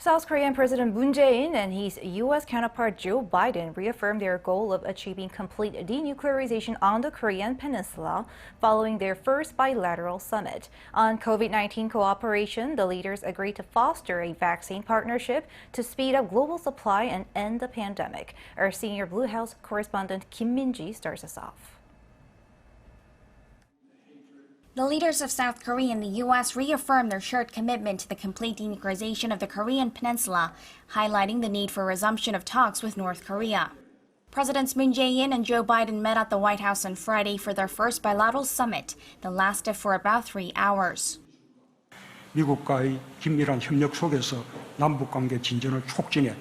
South Korean President Moon Jae-in and his U.S. counterpart Joe Biden reaffirmed their goal of achieving complete denuclearization on the Korean Peninsula following their first bilateral summit. On COVID-19 cooperation, the leaders agreed to foster a vaccine partnership to speed up global supply and end the pandemic. Our senior Blue House correspondent Kim Min-ji starts us off. The leaders of South Korea and the U.S. reaffirmed their shared commitment to the complete denuclearization of the Korean Peninsula, highlighting the need for resumption of talks with North Korea. Presidents Moon Jae-in and Joe Biden met at the White House on Friday for their first bilateral summit that lasted for about 3 hours. 미국과의 긴밀한 협력 속에서 남북관계 진전을 촉진해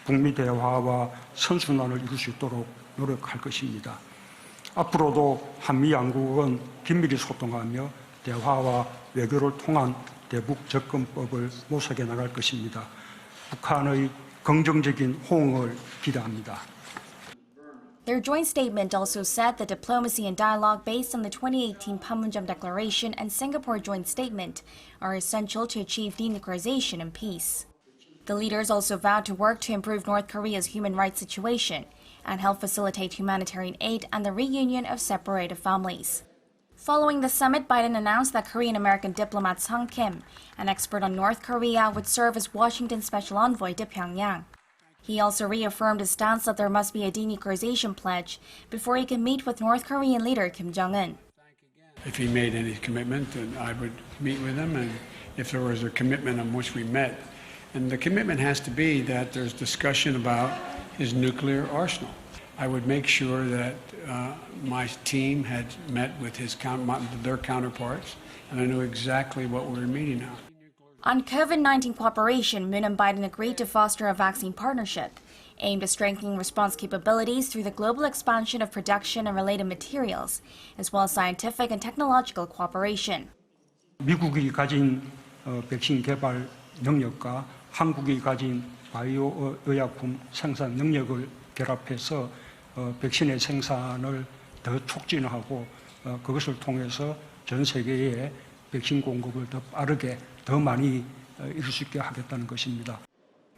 북미 대화와 선순환을 이룰 수 있도록 노력할 것입니다. 앞으로도 한미 양국은 긴밀히 소통하며 대화와 외교를 통한 대북 접근법을 모색해 나갈 것입니다. 북한의 긍정적인 호응을 기대합니다. Their joint statement also said that diplomacy and dialogue based on the 2018 Panmunjom Declaration and Singapore Joint Statement are essential to achieve denuclearization and peace. The leaders also vowed to work to improve North Korea's human rights situation and help facilitate humanitarian aid and the reunion of separated families. Following the summit, Biden announced that Korean-American diplomat Sung Kim, an expert on North Korea, would serve as Washington's special envoy to Pyongyang. He also reaffirmed his stance that there must be a denuclearization pledge before he can meet with North Korean leader Kim Jong-un. If he made any commitment, then I would meet with him, and if there was a commitment on which we met. And the commitment has to be that there's discussion about his nuclear arsenal. I would make sure that my team had met with their counterparts, and I knew exactly what we were meeting on. On COVID-19 cooperation, Moon and Biden agreed to foster a vaccine partnership aimed at strengthening response capabilities through the global expansion of production and related materials, as well as scientific and technological cooperation. 미국이 가진 백신 개발 능력과 한국이 가진 바이오 의약품 생산 능력을 결합해서 백신의 생산을 더 촉진하고 그것을 통해서 전 세계에 백신 공급을 더 빠르게 더 많이 이룰 수 있게 하겠다는 것입니다.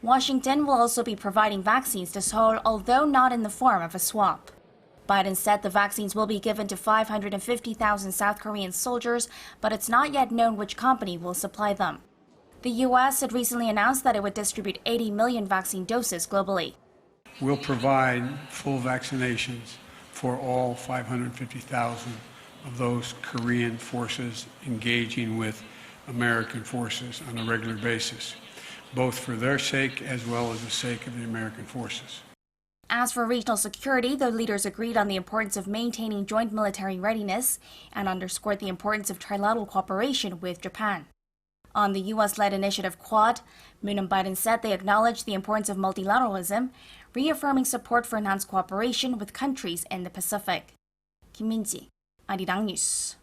Washington will also be providing vaccines to Seoul, although not in the form of a swap. Biden said the vaccines will be given to 550,000 South Korean soldiers, but it's not yet known which company will supply them. The U.S. had recently announced that it would distribute 80 million vaccine doses globally. We'll provide full vaccinations for all 550,000 of those Korean forces engaging with American forces on a regular basis, both for their sake as well as the sake of the American forces. As for regional security, the leaders agreed on the importance of maintaining joint military readiness and underscored the importance of trilateral cooperation with Japan. On the U.S.-led initiative Quad, Moon and Biden said they acknowledged the importance of multilateralism, reaffirming support for enhanced cooperation with countries in the Pacific. Kim Min-ji, Arirang News.